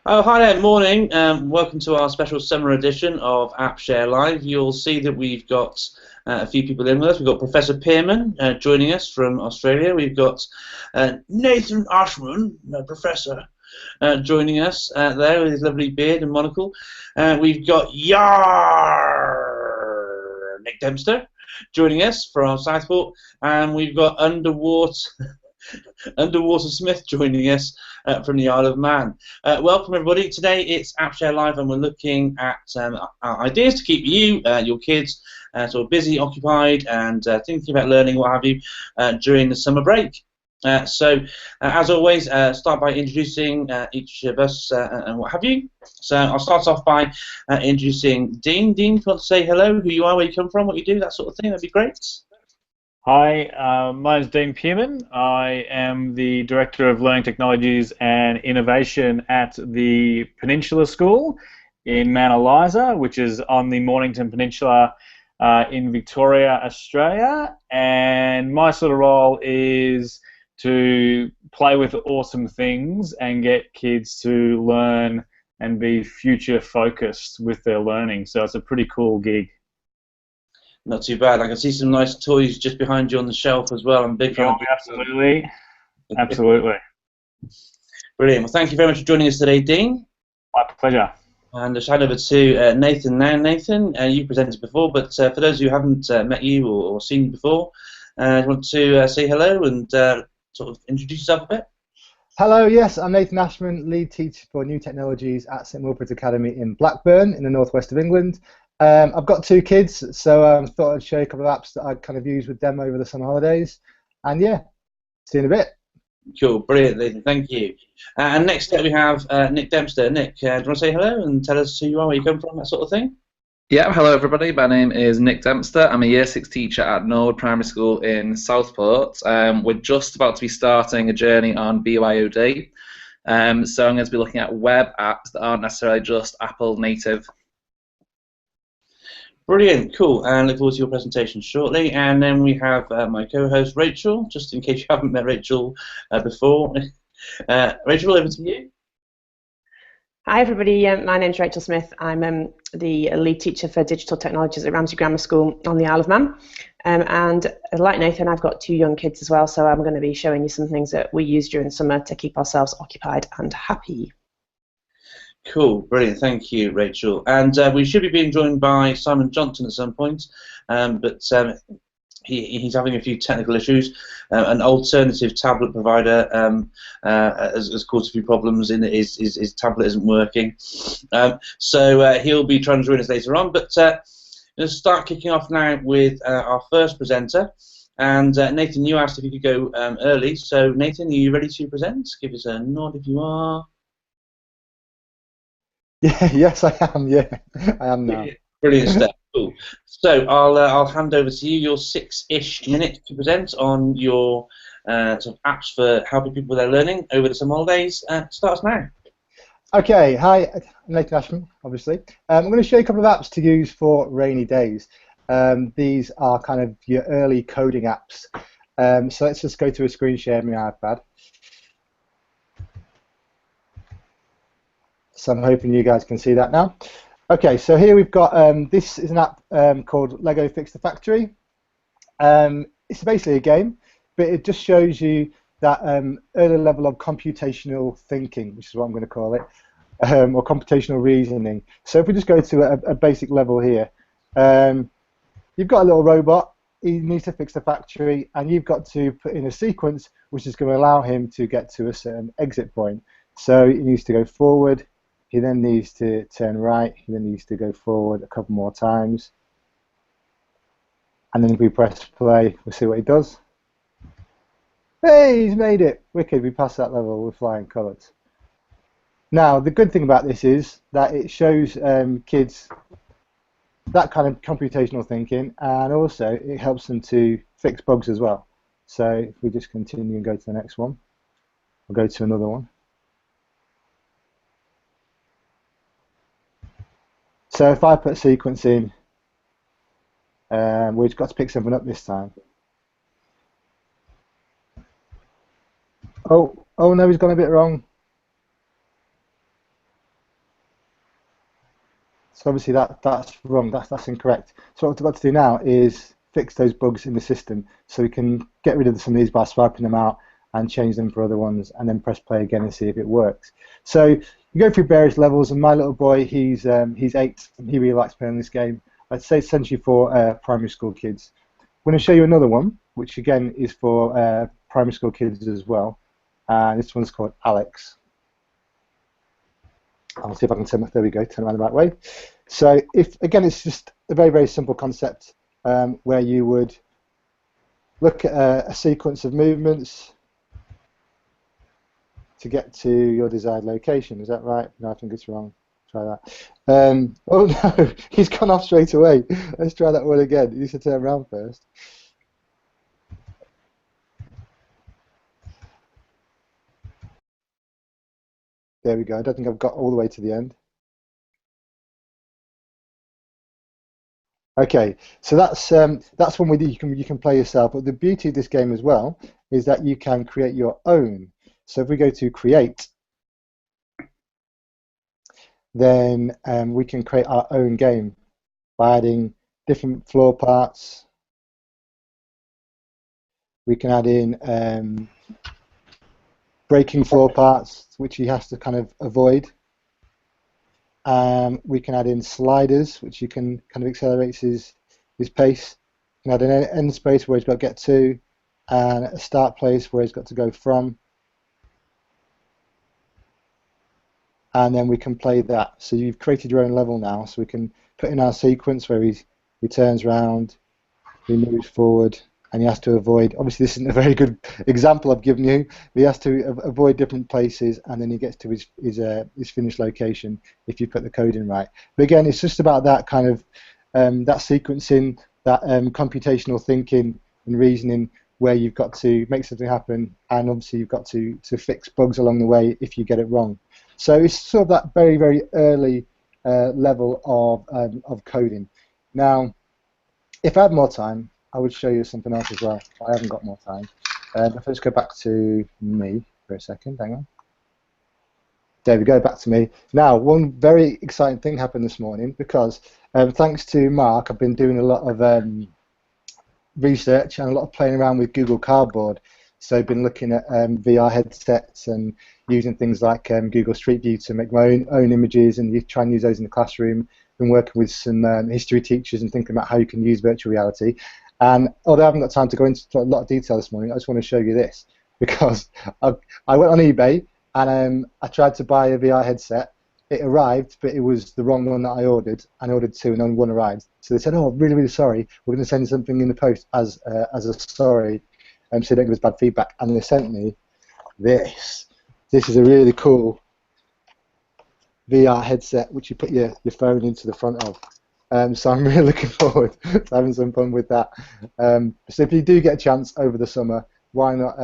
Oh, hi there, morning. Welcome to our special summer edition of App Share Live. You'll see that we've got a few people in with us. We've got Professor Pearman joining us from Australia. We've got Nathan Ashman, Professor, joining us there with his lovely beard and monocle. We've got Nick Dempster joining us from Southport. And we've got Underwater Smith joining us from the Isle of Man. Welcome everybody. Today it's AppShare Live and we're looking at ideas to keep you, your kids, sort of busy, occupied and thinking about learning, what have you, during the summer break. As always, start by introducing each of us and what have you. So I'll start off by introducing Dean. Dean, if you want to say hello, who you are, where you come from, what you do, that sort of thing, that'd be great. Hi, my name is Dean Pearman. I am the Director of Learning Technologies and Innovation at the Peninsula School in Mount Eliza, which is on the Mornington Peninsula in Victoria, Australia. And my sort of role is to play with awesome things and get kids to learn and be future focused with their learning. So it's a pretty cool gig. Not too bad. I can see some nice toys just behind you on the shelf as well. I'm a big fan. Absolutely. Absolutely. Brilliant. Well, thank you very much for joining us today, Dean. My pleasure. And I'll hand over to Nathan now. Nathan, you presented before, but for those who haven't met you or seen you before, I want to say hello and sort of introduce yourself a bit. Hello, yes, I'm Nathan Ashman, lead teacher for new technologies at St Wilfrid's Academy in Blackburn in the northwest of England. I've got 2 kids, so I thought I'd show you a couple of apps that I kind of used with them over the summer holidays. And yeah, see you in a bit. Cool, brilliant, Nathan, thank you. And next up we have Nick Dempster. Nick, do you want to say hello and tell us who you are, where you come from, that sort of thing? Yeah, hello everybody. My name is Nick Dempster. I'm a Year 6 teacher at Norwood Primary School in Southport. We're just about to be starting a journey on BYOD. So I'm going to be looking at web apps that aren't necessarily just Apple native. Brilliant, cool, and look forward to your presentation shortly. And then we have my co-host Rachel, just in case you haven't met Rachel before. Rachel, over to you. Hi everybody, my name's Rachel Smith. I'm the lead teacher for digital technologies at Ramsey Grammar School on the Isle of Man. And like Nathan, I've got 2 young kids as well, so I'm going to be showing you some things that we use during summer to keep ourselves occupied and happy. Cool, brilliant, thank you, Rachel. And we should be being joined by Simon Johnson at some point, but he's having a few technical issues. An alternative tablet provider has caused a few problems in his tablet isn't working. So he'll be trying to join us later on. But let's start kicking off now with our first presenter. And Nathan, you asked if you could go early. So Nathan, are you ready to present? Give us a nod if you are. Yeah, yes, I am. Yeah, I am now. Brilliant stuff. Cool. So I'll hand over to you. Your 6-ish minutes to present on your sort of apps for helping people with their learning over the summer holidays. Starts now. Okay, hi, I'm Nathan Ashman, obviously. I'm going to show you a couple of apps to use for rainy days. These are kind of your early coding apps. So let's just go to a screen share on my iPad. So I'm hoping you guys can see that now. Okay, so here we've got, this is an app called Lego Fix the Factory. It's basically a game, but it just shows you that early level of computational thinking, which is what I'm going to call it, or computational reasoning. So if we just go to a basic level here, you've got a little robot, he needs to fix the factory, and you've got to put in a sequence which is going to allow him to get to a certain exit point. So he needs to go forward, he then needs to turn right, he then needs to go forward a couple more times. And then if we press play, we'll see what he does. Hey, he's made it! Wicked, we passed that level with flying colours. Now, the good thing about this is that it shows kids that kind of computational thinking, and also it helps them to fix bugs as well. So if we just continue and go to the next one, we'll go to another one. So if I put sequence in, we've got to pick something up this time. Oh no, he's gone a bit wrong. So obviously that's wrong. That's incorrect. So what we've got to do now is fix those bugs in the system, so we can get rid of some of these by swiping them out and change them for other ones, and then press play again and see if it works. So you go through various levels, and my little boy, he's 8, and he really likes playing this game. I'd say it's essentially for primary school kids. I'm going to show you another one, which again is for primary school kids as well. This one's called Alex. I'll see if I can turn. There we go. Turn around the right way. So again, it's just a very, very simple concept where you would look at a sequence of movements to get to your desired location. Is that right? No, I think it's wrong. Try that. Oh no, he's gone off straight away. Let's try that one again. He needs to turn around first. There we go. I don't think I've got all the way to the end. Okay, so that's one way that you can play yourself. But the beauty of this game as well is that you can create your own. So if we go to create, then we can create our own game by adding different floor parts. We can add in breaking floor parts, which he has to kind of avoid. We can add in sliders, which you can kind of accelerate his pace. You can add an end space where he's got to get to, and a start place where he's got to go from. And then we can play that. So you've created your own level now, so we can put in our sequence where he turns around, he moves forward, and he has to avoid. Obviously, this isn't a very good example I've given you. But he has to avoid different places, and then he gets to his finished location if you put the code in right. But again, it's just about that kind of that sequencing, that computational thinking and reasoning, where you've got to make something happen, and obviously you've got to fix bugs along the way if you get it wrong. So it's sort of that very, very early level of coding. Now, if I had more time, I would show you something else as well. I haven't got more time. If I just go back to me for a second, hang on. There we go, back to me. Now, one very exciting thing happened this morning because thanks to Mark, I've been doing a lot of research and a lot of playing around with Google Cardboard. So I've been looking at VR headsets and using things like Google Street View to make my own images, and you try and use those in the classroom. Been working with some history teachers and thinking about how you can use virtual reality. And although I haven't got time to go into a lot of detail this morning, I just want to show you this because I went on eBay and I tried to buy a VR headset. It arrived, but it was the wrong one that I ordered. And I ordered 2 and only 1 arrived. So they said, "Oh, really, really sorry. We're going to send something in the post as a sorry, so don't give us bad feedback." And they sent me this. This is a really cool VR headset, which you put your phone into the front of. So I'm really looking forward to having some fun with that. So if you do get a chance over the summer, why not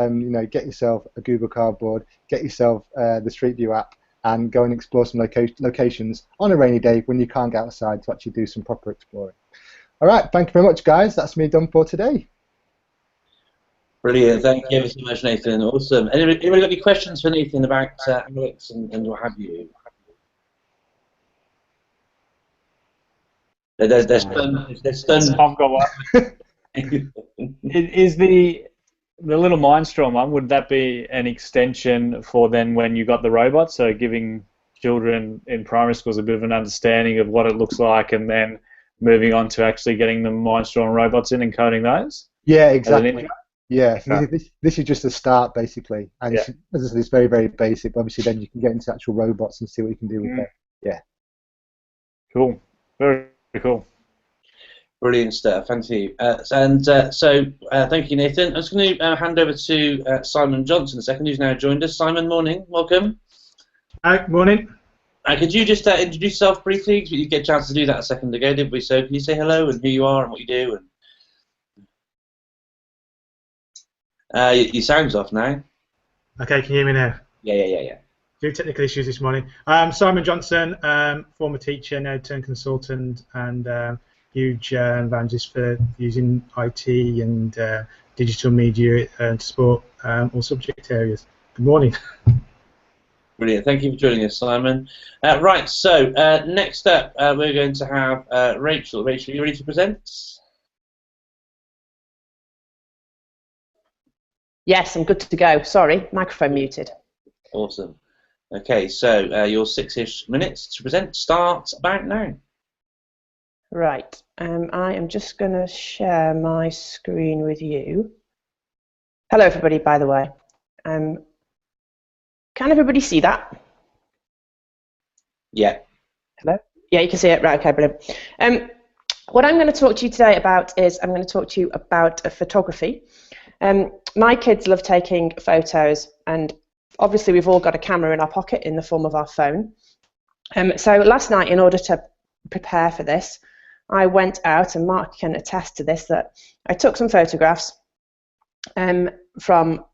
get yourself a Google Cardboard, get yourself the Street View app, and go and explore some locations on a rainy day when you can't get outside to actually do some proper exploring. All right, thank you very much, guys. That's me done for today. Brilliant. Thank you ever so much, Nathan. Awesome. Anybody got any questions for Nathan about Alex and what have you? They're stunned. I've got one. Is the little Mindstorm one, would that be an extension for then when you got the robot? So giving children in primary schools a bit of an understanding of what it looks like, and then moving on to actually getting the Mindstorm robots in and coding those? Yeah, exactly. Yeah, this is just a start basically, and as I said, it's very, very basic. Obviously, then you can get into actual robots and see what you can do with them. Yeah. Cool. Very cool. Brilliant stuff. Thank you. So thank you, Nathan. I was going to hand over to Simon Johnson in a second, who's now joined us. Simon, morning. Welcome. Hi, morning. Could you just introduce yourself briefly? You get a chance to do that a second ago, didn't we? So can you say hello and who you are and what you do? Your sound's off now. Okay, can you hear me now? Yeah. Few technical issues this morning. Simon Johnson, former teacher, now turned consultant, and huge evangelist for using IT and digital media to support all subject areas. Good morning. Brilliant. Thank you for joining us, Simon. Right, so next up, we're going to have Rachel. Rachel, are you ready to present? Yes, I'm good to go. Sorry, microphone muted. Awesome. Okay, so your 6-ish minutes to present start about now. Right, I am just going to share my screen with you. Hello, everybody, by the way. Can everybody see that? Yeah. Hello? Yeah, you can see it. Right, okay, brilliant. What I'm going to talk to you today about is I'm going to talk to you about photography. My kids love taking photos, and obviously we've all got a camera in our pocket in the form of our phone. So last night, in order to prepare for this, I went out, and Mark can attest to this, that I took some photographs from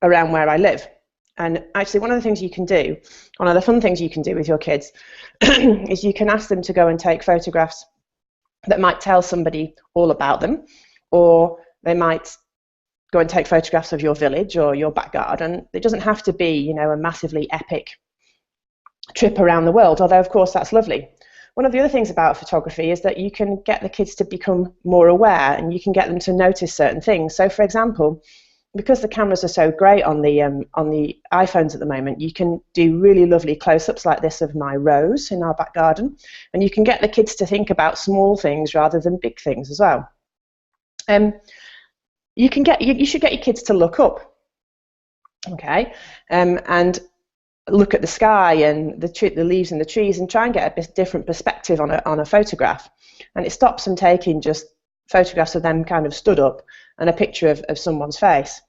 around where I live. And actually, one of the things you can do, one of the fun things you can do with your kids, is you can ask them to go and take photographs that might tell somebody all about them, or they might go and take photographs of your village or your back garden. It doesn't have to be, you know, a massively epic trip around the world, although of course that's lovely. One of the other things about photography is that you can get the kids to become more aware, and you can get them to notice certain things. So for example, because the cameras are so great on the iPhones at the moment, you can do really lovely close-ups like this of my rose in our back garden, and you can get the kids to think about small things rather than big things as well. You should get your kids to look up, okay, and look at the sky and the leaves and the trees, and try and get a different perspective on a photograph. And it stops them taking just photographs of them kind of stood up and a picture of someone's face.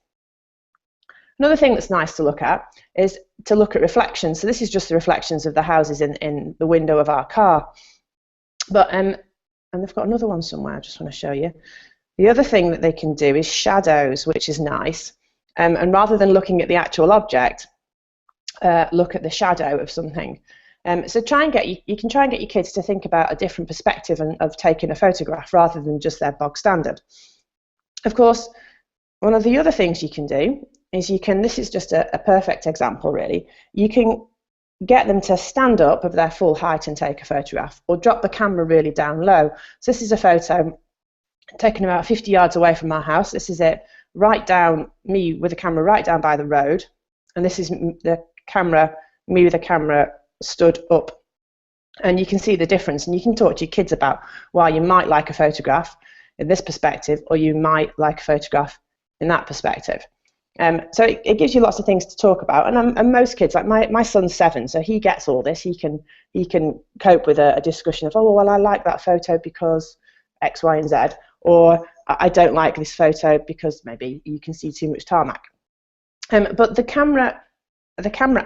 Another thing that's nice to look at is to look at reflections. So this is just the reflections of the houses in the window of our car. But and they've got another one somewhere I just want to show you. The other thing that they can do is shadows, which is nice. And rather than looking at the actual object, look at the shadow of something. So you can try and get your kids to think about a different perspective of taking a photograph rather than just their bog standard. Of course, one of the other things you can do is this is just a perfect example really, you can get them to stand up of their full height and take a photograph, or drop the camera really down low. So this is a photo taken about 50 yards away from our house. This is it, me with the camera right down by the road, and this is me with the camera stood up. And you can see the difference, and you can talk to your kids about why you might like a photograph in this perspective, or you might like a photograph in that perspective. So it gives you lots of things to talk about, and most kids, like my son's 7, so he gets all this. He can cope with a discussion of, oh well, I like that photo because X, Y, and Z, or I don't like this photo because maybe you can see too much tarmac. But the camera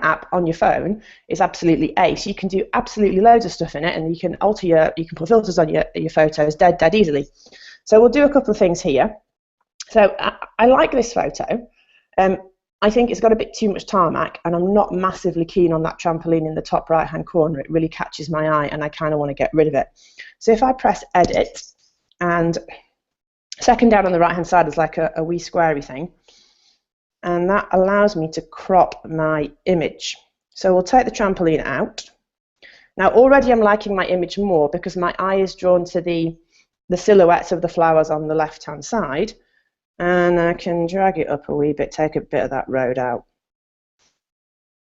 app on your phone is absolutely ace. You can do absolutely loads of stuff in it, and you can put filters on your photos dead easily. So we'll do a couple of things here. So I like this photo. I think it's got a bit too much tarmac, and I'm not massively keen on that trampoline in the top right hand corner. It really catches my eye, and I kind of want to get rid of it. So if I press edit, and second down on the right hand side is like a wee squarey thing, and that allows me to crop my image. So we'll take the trampoline out. Now already I'm liking my image more because my eye is drawn to the silhouettes of the flowers on the left hand side, and I can drag it up a wee bit, take a bit of that road out.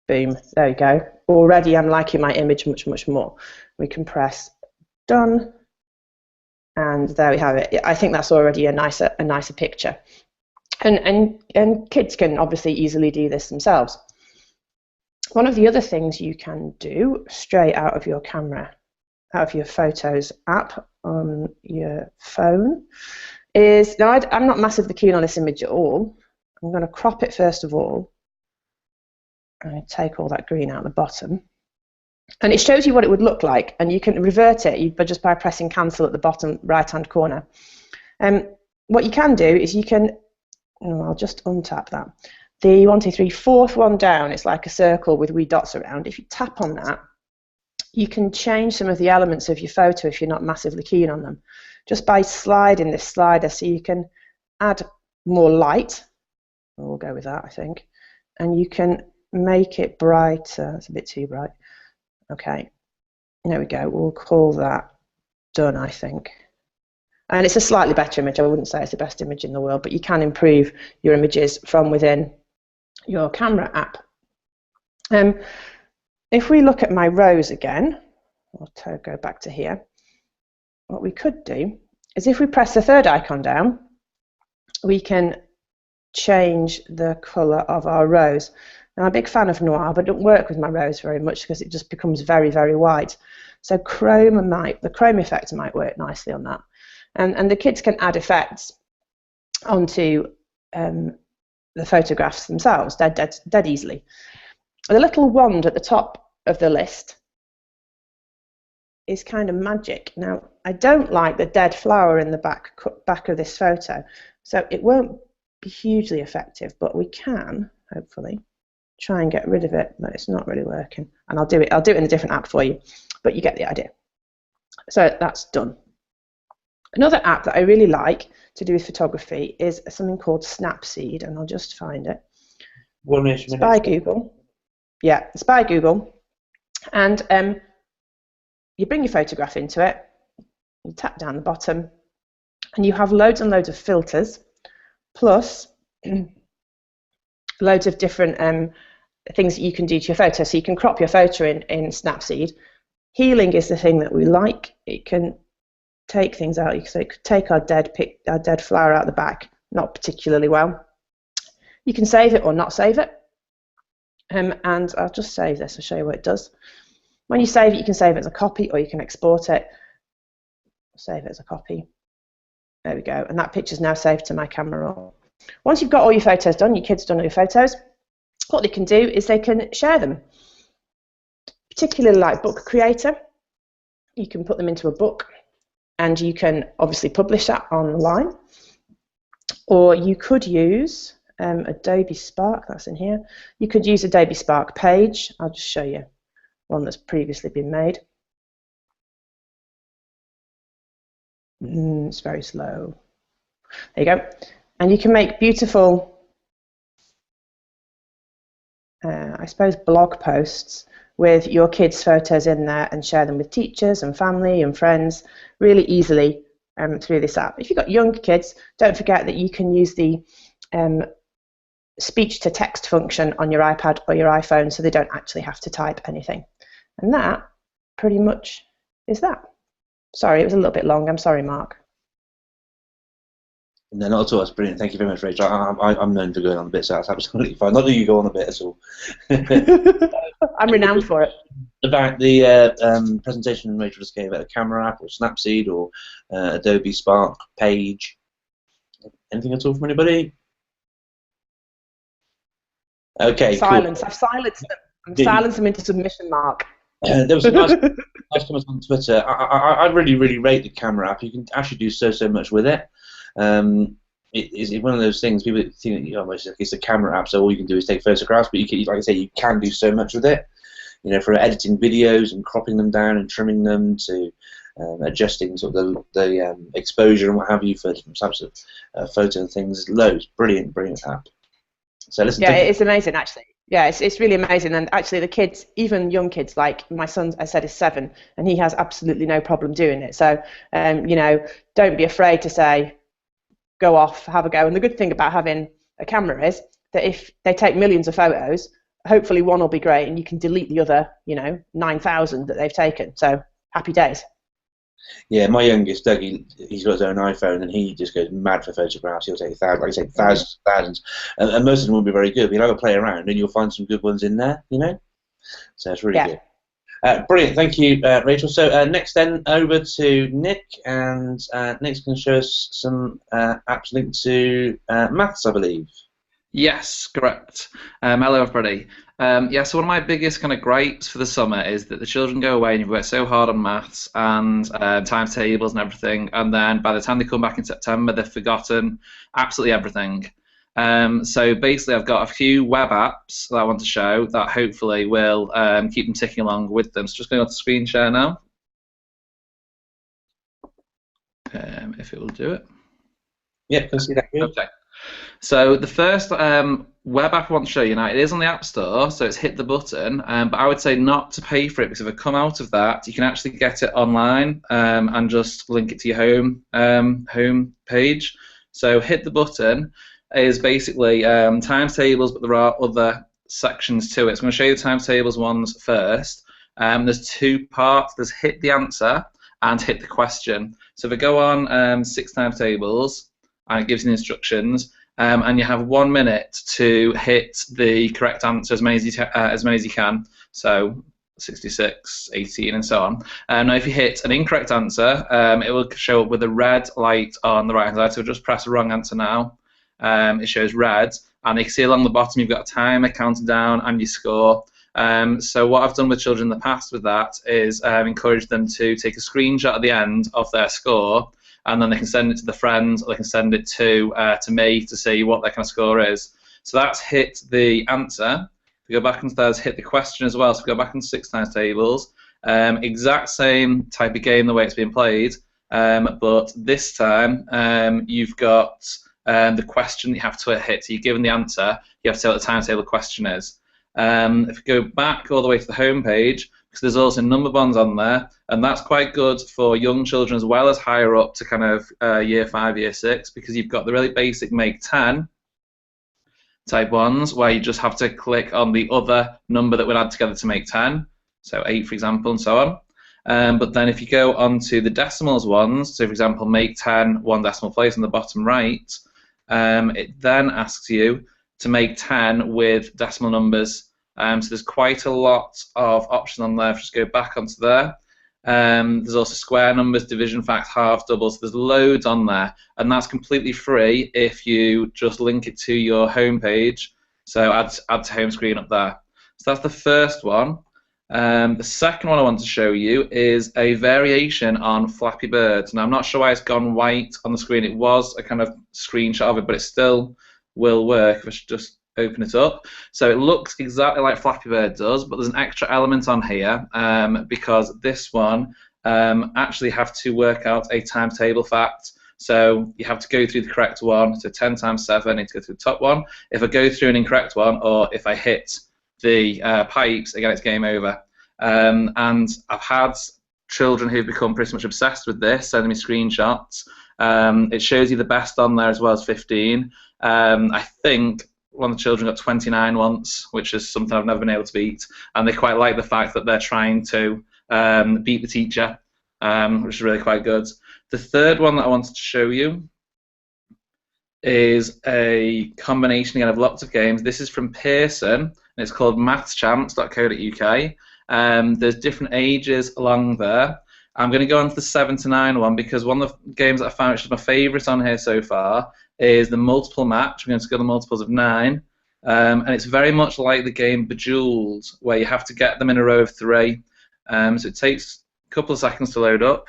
Boom, there we go. Already I'm liking my image much more. We can press done, and there we have it. I think that's already a nicer picture. And kids can obviously easily do this themselves. One of the other things you can do straight out of your camera, out of your Photos app on your phone, is, now I'm not massively keen on this image at all. I'm going to crop it first of all. I take all that green out the bottom. And it shows you what it would look like, and you can revert it just by pressing cancel at the bottom right hand corner. What you can do is you can, I'll just untap that. The 1, 2, 3, fourth one down, it's like a circle with wee dots around. If you tap on that, you can change some of the elements of your photo if you're not massively keen on them, just by sliding this slider. So you can add more light, we'll go with that I think, and you can make it brighter. It's a bit too bright. Okay, there we go. We'll call that done, I think. And it's a slightly better image. I wouldn't say it's the best image in the world, but you can improve your images from within your camera app. If we look at my rows again, I'll go back to here. What we could do is if we press the third icon down, we can change the colour of our rows. Now, I'm a big fan of noir, but I don't work with my rows very much because it just becomes very, very white. So the chrome effect might work nicely on that. And the kids can add effects onto the photographs themselves dead easily. The little wand at the top of the list is kind of magic. Now, I don't like the dead flower in the back of this photo, so it won't be hugely effective, but we can, hopefully, try and get rid of it, but it's not really working. And I'll do it in a different app for you, but you get the idea. So that's done. Another app that I really like to do with photography is something called Snapseed, and I'll just find it. It's by Google. Yeah, it's by Google. And you bring your photograph into it, you tap down the bottom, and you have loads and loads of filters, plus loads of different things that you can do to your photo. So you can crop your photo in Snapseed. Healing is the thing that we like. It can take things out. So it could take our dead flower out the back, not particularly well. You can save it or not save it. And I'll just save this. I'll show you what it does. When you save it, you can save it as a copy or you can export it. Save it as a copy. There we go. And that picture's now saved to my camera roll. Once you've got all your photos done, your kids done all your photos, what they can do is they can share them. Particularly like Book Creator, you can put them into a book and you can obviously publish that online. Or you could use Adobe Spark, that's in here. You could use Adobe Spark Page. I'll just show you one that's previously been made. It's very slow. There you go. And you can make beautiful, I suppose, blog posts with your kids' photos in there and share them with teachers and family and friends really easily through this app. If you've got young kids, don't forget that you can use the speech-to-text function on your iPad or your iPhone so they don't actually have to type anything. And that pretty much is that. Sorry, it was a little bit long. I'm sorry, Mark. No, not at all. That's brilliant. Thank you very much, Rachel. I'm known for going on a bit, so that's absolutely fine. Not that you go on a bit at all. I'm renowned for it. About the presentation Rachel just gave about a camera app or Snapseed or Adobe Spark Page. Anything at all from anybody? Okay, Silence. cool. I've silenced them. I've silenced them into submission, Mark. There was some nice comments on Twitter. I really rate the camera app. You can actually do so much with it. It's one of those things people think that it's a camera app, so all you can do is take photographs. But you can, like I say, you can do so much with it. You know, from editing videos and cropping them down and trimming them to adjusting sort of the exposure and what have you for different types of photo and things. Loads, brilliant app. So listen. Yeah, it's amazing actually. Yeah, it's really amazing, and actually the kids, even young kids, like my son, I said, is 7, and he has absolutely no problem doing it. So, you know, don't be afraid to say, go off, have a go. And the good thing about having a camera is that if they take millions of photos, hopefully one will be great, and you can delete the other, 9,000 that they've taken. So happy days. Yeah, my youngest, Doug, he's got his own iPhone, and he just goes mad for photographs. He'll take thousands, and most of them won't be very good. But you'll have a play around, and you'll find some good ones in there, So it's really good. Brilliant, thank you, Rachel. So next then, over to Nick, and Nick's going to show us some apps linked to maths, I believe. Yes, correct. Hello, everybody. So one of my biggest kind of gripes for the summer is that the children go away and you've worked so hard on maths and timetables and everything, and then by the time they come back in September, they've forgotten absolutely everything. So basically, I've got a few web apps that I want to show that hopefully will keep them ticking along with them. So just going on to screen share now, if it will do it. Yeah, can see that. Okay. So the first web app I want to show you now, it is on the App Store, so it's hit the button, but I would say not to pay for it, because if I come out of that, you can actually get it online and just link it to your home page. So hit the button is basically timetables, but there are other sections to it. So I'm going to show you the timetables ones first. There's two parts. There's hit the answer and hit the question. So if I go on 6 timetables, and it gives you the instructions, and you have 1 minute to hit the correct answer as many as you can. So 66, 18, and so on. Now, if you hit an incorrect answer, it will show up with a red light on the right-hand side. So just press the wrong answer now. It shows red, and you can see along the bottom you've got a timer counting down and your score. So what I've done with children in the past with that is encourage them to take a screenshot at the end of their score, and then they can send it to the friends, or they can send it to me to see what their kind of score is. So that's hit the answer. If we go back into there's hit the question as well. So we go back into 6 timetables. Exact same type of game the way it's being played, but this time you've got the question you have to hit. So you're given the answer, you have to say what the timetable question is. If you go back all the way to the home page, because there's also number bonds on there, and that's quite good for young children as well as higher up to kind of year 5, year 6, because you've got the really basic make 10 type ones where you just have to click on the other number that would add together to make 10, so 8 for example, and so on. But then if you go on to the decimals ones, so for example make 10 1 decimal place on the bottom right, it then asks you to make 10 with decimal numbers. So there's quite a lot of options on there. Just go back onto there. There's also square numbers, division facts, halves, doubles. There's loads on there, and that's completely free if you just link it to your home page. So add to home screen up there. So that's the first one. The second one I want to show you is a variation on Flappy Bird. Now I'm not sure why it's gone white on the screen. It was a kind of screenshot of it, but it still will work if I should just open it up. So it looks exactly like Flappy Bird does, but there's an extra element on here because this one actually have to work out a timetable fact. So you have to go through the correct one. So 10 times 7, I need to go through the top one. If I go through an incorrect one, or if I hit the pipes, again it's game over. And I've had children who've become pretty much obsessed with this, sending me screenshots. It shows you the best on there as well as 15. I think one of the children got 29 once, which is something I've never been able to beat, and they quite like the fact that they're trying to beat the teacher, which is really quite good. The third one that I wanted to show you is a combination again of lots of games. This is from Pearson, and it's called mathschamps.co.uk. There's different ages along there. I'm going to go on to the 7 to 9 one, because one of the games that I found, which is my favourite on here so far, is the multiple match. We're going to go the multiples of 9, and it's very much like the game Bejeweled, where you have to get them in a row of 3. So it takes a couple of seconds to load up,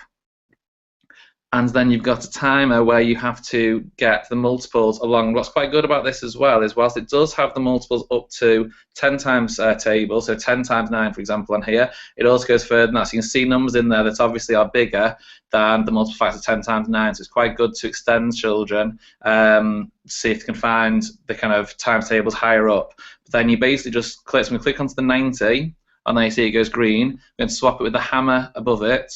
and then you've got a timer where you have to get the multiples along. What's quite good about this as well is, whilst it does have the multiples up to 10 times table, so 10 times 9 for example on here, it also goes further than that. So you can see numbers in there that obviously are bigger than the multiple factor of 10 times 9, so it's quite good to extend children, see if you can find the kind of timetables higher up. But then you basically just click, so I'm going to click onto the 90, and then you see it goes green. I'm going to swap it with the hammer above it,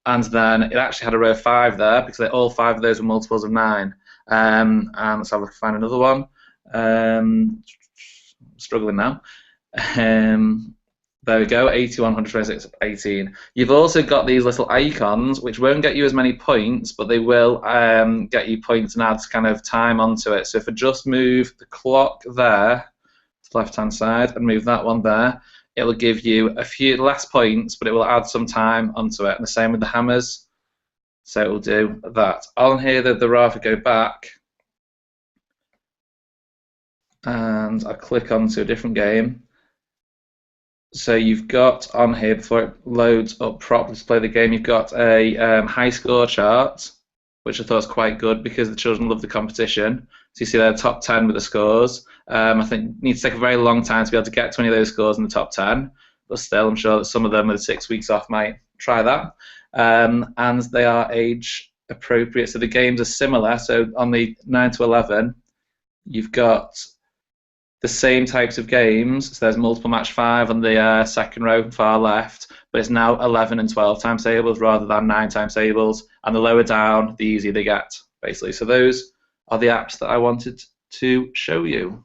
and then it actually had a row of 5 there, because all 5 of those were multiples of 9. And let's have a look, find another one. Struggling now. There we go, 81, 126, 18. You've also got these little icons, which won't get you as many points, but they will get you points and add kind of time onto it. So if I just move the clock there to the left-hand side and move that one there, it will give you a few less points, but it will add some time onto it. And the same with the hammers. So it will do that. On here, there are, if we go back, and I click onto a different game. So you've got on here, before it loads up properly to play the game, you've got a high score chart, which I thought was quite good because the children love the competition. So you see there, top 10 with the scores. I think it needs to take a very long time to be able to get to any of those scores in the top 10, but still I'm sure that some of them with 6 weeks off might try that. And they are age appropriate, so the games are similar. So on the 9 to 11, you've got the same types of games. So there's multiple match 5 on the second row far left, but it's now 11 and 12 times tables rather than 9 times tables. And the lower down, the easier they get, basically. So those are the apps that I wanted to show you.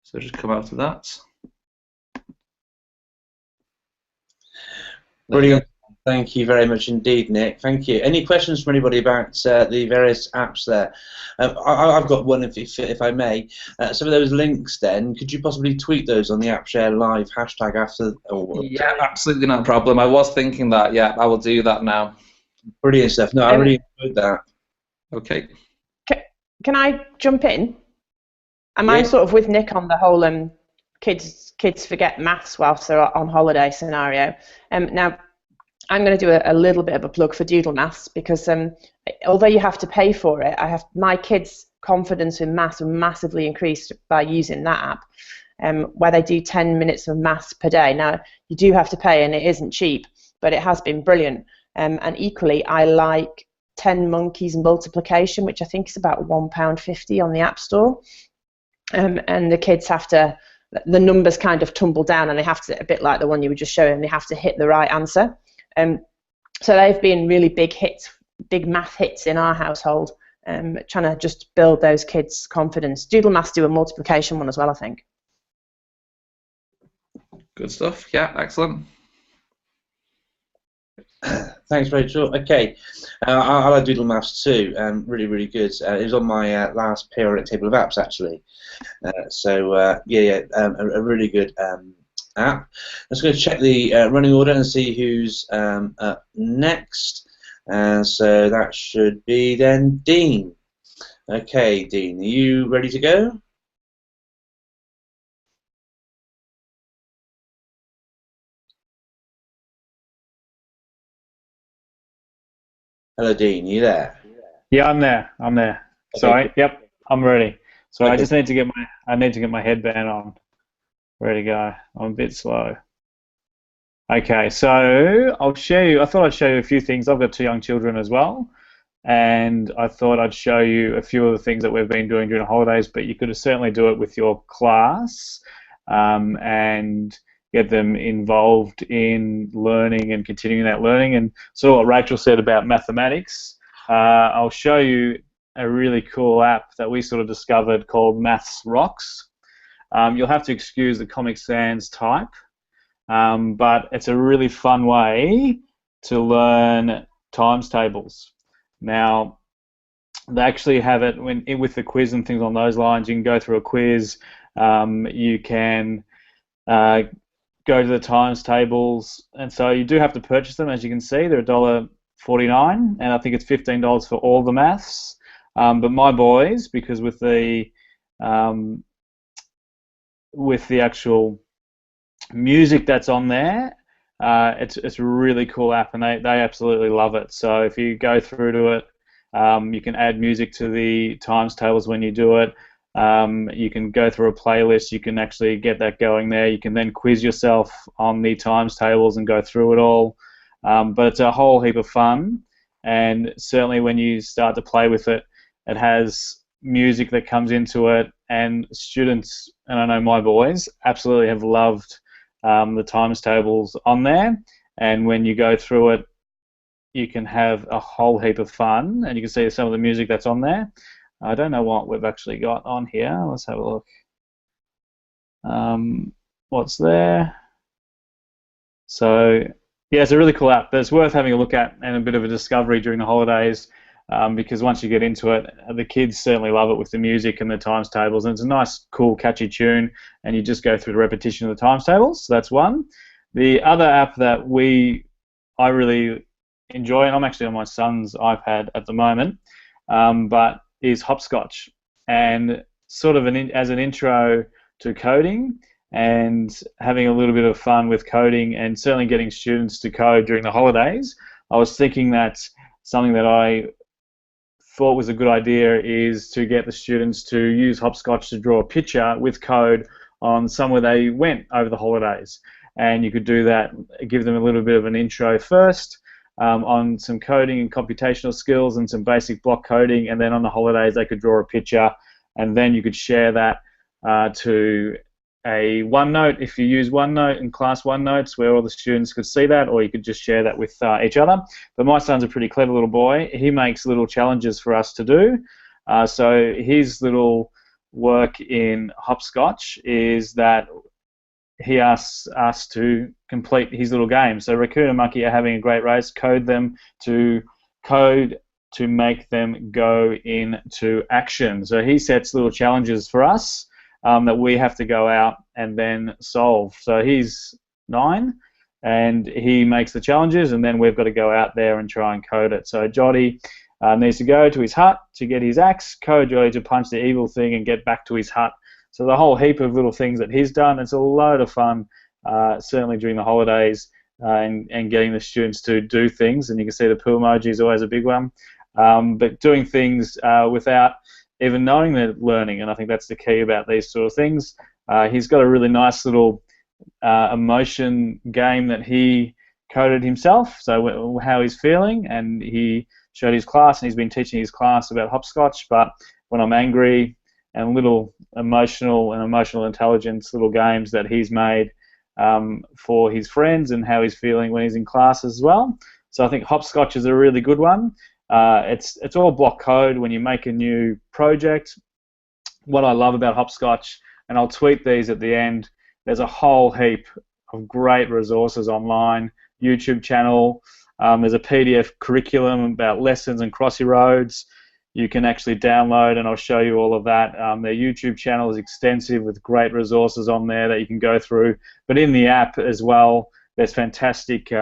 So just come out of that. Brilliant. Thank you very much indeed, Nick. Thank you. Any questions from anybody about the various apps there? I've got one, if I may. Some of those links, then, could you possibly tweet those on the AppShare Live hashtag after? Yeah, absolutely not a problem. I was thinking that. Yeah, I will do that now. Brilliant stuff. No, I really enjoyed that. Okay. Can I jump in? Am I sort of with Nick on the whole kids forget maths whilst they're on holiday scenario? Now, I'm going to do a little bit of a plug for Doodle Maths because although you have to pay for it, my kids' confidence in maths massively increased by using that app, where they do 10 minutes of maths per day. Now, you do have to pay and it isn't cheap, but it has been brilliant. And equally, I like 10 Monkeys multiplication, which I think is about £1.50 on the App Store. And the kids have to, the numbers kind of tumble down and they have to, a bit like the one you were just showing, they have to hit the right answer. So they've been really big hits, big math hits in our household, trying to just build those kids' confidence. Doodle Maths do a multiplication one as well, I think. Good stuff. Yeah, excellent. Thanks, Rachel. Okay, I like Doodle Maths too. Really, really good. It was on my last periodic table of apps, actually. A really good app. Let's go check the running order and see who's up next. So that should be then Dean. Okay, Dean, are you ready to go? Hello, Dean. You there? Yeah, I'm there. Okay. Sorry. Yep, I'm ready. So Okay. I just need to get my headband on. Ready to go. I'm a bit slow. Okay, so I'll show you. I thought I'd show you a few things. I've got 2 young children as well, and I thought I'd show you a few of the things that we've been doing during the holidays. But you could certainly do it with your class, and get them involved in learning and continuing that learning. And sort of what Rachel said about mathematics, I'll show you a really cool app that we sort of discovered called Maths Rocks. You'll have to excuse the Comic Sans type, but it's a really fun way to learn times tables. Now, they actually have it with the quiz and things on those lines. You can go through a quiz. You can go to the times tables, and so you do have to purchase them. As you can see, they're $1.49, and I think it's $15 for all the maths. But my boys, because with the actual music that's on there, it's a really cool app, and they absolutely love it. So if you go through to it, you can add music to the times tables when you do it. You can go through a playlist. You can actually get that going there. You can then quiz yourself on the times tables and go through it all. But it's a whole heap of fun, and certainly when you start to play with it, it has music that comes into it, and students, and I know my boys, absolutely have loved the times tables on there. And when you go through it, you can have a whole heap of fun, and you can see some of the music that's on there. I don't know what we've actually got on here. Let's have a look. What's there? So, yeah, it's a really cool app, but it's worth having a look at and a bit of a discovery during the holidays, because once you get into it, the kids certainly love it with the music and the times tables, and it's a nice, cool, catchy tune, and you just go through the repetition of the times tables. So that's one. The other app that I really enjoy, and I'm actually on my son's iPad at the moment, but is Hopscotch, and sort of as an intro to coding and having a little bit of fun with coding, and certainly getting students to code during the holidays. I was thinking that something that I thought was a good idea is to get the students to use Hopscotch to draw a picture with code on somewhere they went over the holidays, and you could do that, give them a little bit of an intro first, on some coding and computational skills and some basic block coding, and then on the holidays they could draw a picture, and then you could share that to a OneNote if you use OneNote in class OneNotes, where all the students could see that, or you could just share that with each other. But my son's a pretty clever little boy. He makes little challenges for us to do. So his little work in Hopscotch is that he asks us to complete his little game. So Raccoon and Monkey are having a great race. Code to make them go into action. So he sets little challenges for us that we have to go out and then solve. So he's 9, and he makes the challenges, and then we've got to go out there and try and code it. So Jotty needs to go to his hut to get his axe, code Jotty to punch the evil thing and get back to his hut. So the whole heap of little things that he's done. It's a load of fun, certainly during the holidays, and getting the students to do things. And you can see the poo emoji is always a big one. But doing things without even knowing they're learning, and I think that's the key about these sort of things. He's got a really nice little emotion game that he coded himself, so how he's feeling, and he showed his class, and he's been teaching his class about hopscotch. But when I'm angry, and little emotional intelligence little games that he's made for his friends, and how he's feeling when he's in class as well. So I think hopscotch is a really good one. It's all block code when you make a new project. What I love about hopscotch, and I'll tweet these at the end, there's a whole heap of great resources online, YouTube channel, there's a PDF curriculum about lessons and Crossy Roads you can actually download, and I'll show you all of that. Their YouTube channel is extensive with great resources on there that you can go through, but in the app as well, there's fantastic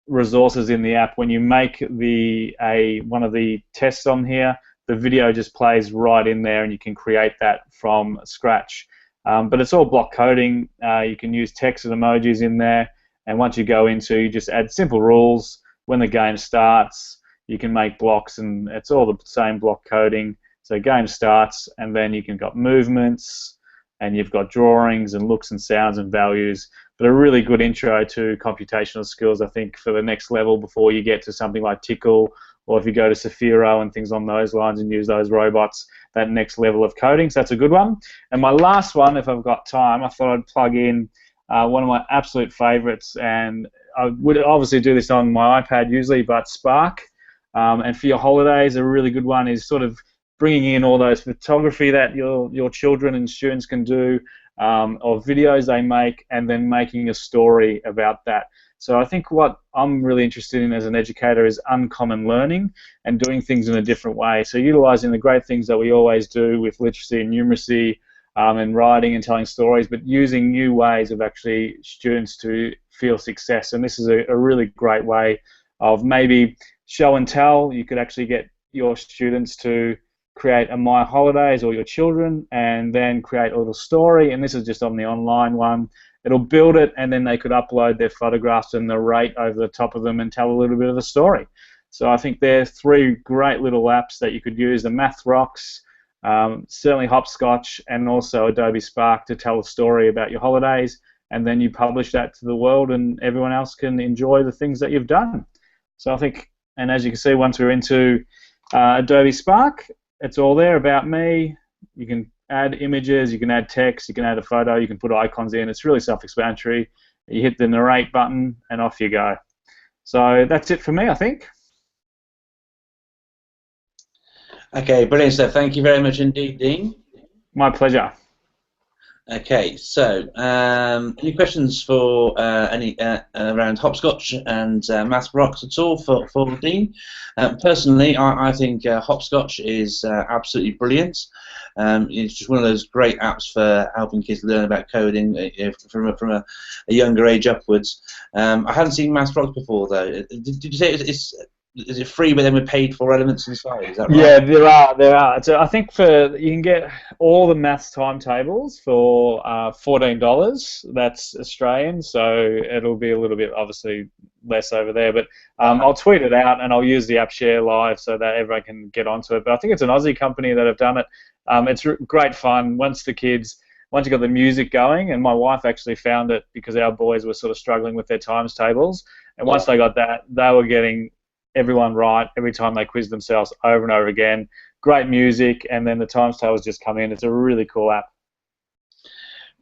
resources in the app. When you make one of the tests on here, the video just plays right in there, and you can create that from scratch. But it's all block coding. You can use text and emojis in there, and once you go into, you just add simple rules. When the game starts, you can make blocks, and it's all the same block coding. So game starts, and then you can got movements, and you've got drawings and looks and sounds and values. But a really good intro to computational skills, I think, for the next level before you get to something like Tickle, or if you go to Saphiro and things on those lines and use those robots, that next level of coding. So that's a good one. And my last one, if I've got time, I thought I'd plug in one of my absolute favorites, and I would obviously do this on my iPad usually, but Spark. And for your holidays, a really good one is sort of bringing in all those photography that your children and students can do, or videos they make, and then making a story about that. So I think what I'm really interested in as an educator is uncommon learning and doing things in a different way. So utilising the great things that we always do with literacy and numeracy and writing and telling stories, but using new ways of actually students to feel success. And this is a really great way of maybe show and tell. You could actually get your students to create a My Holidays, or your children, and then create a little story. And this is just on the online one. It'll build it, and then they could upload their photographs and narrate over the top of them and tell a little bit of the story. So I think there are 3 great little apps that you could use: the Math Rocks, certainly Hopscotch, and also Adobe Spark to tell a story about your holidays, and then you publish that to the world, and everyone else can enjoy the things that you've done. So I think, and as you can see, once we're into Adobe Spark, it's all there about me. You can add images, you can add text, you can add a photo, you can put icons in. It's really self-explanatory. You hit the narrate button, and off you go. So that's it for me, I think. Okay, brilliant stuff. Thank you very much indeed, Dean. My pleasure. Okay, so any questions for any around Hopscotch and Math Rocks at all for Dean? Personally, I think Hopscotch is absolutely brilliant. It's just one of those great apps for helping kids learn about coding from a younger age upwards. I hadn't seen Math Rocks before though. Did you say is it free, but then we're paid for elements inside? Is that right? Yeah, there are. So I think you can get all the maths timetables for $14. That's Australian, so it'll be a little bit obviously less over there. But I'll tweet it out, and I'll use the app share live so that everyone can get onto it. But I think it's an Aussie company that have done it. It's great fun once you got the music going, and my wife actually found it because our boys were sort of struggling with their times tables, and once they got that, they were getting everyone right every time they quiz themselves over and over again. Great music, and then the times tables just come in. It's a really cool app.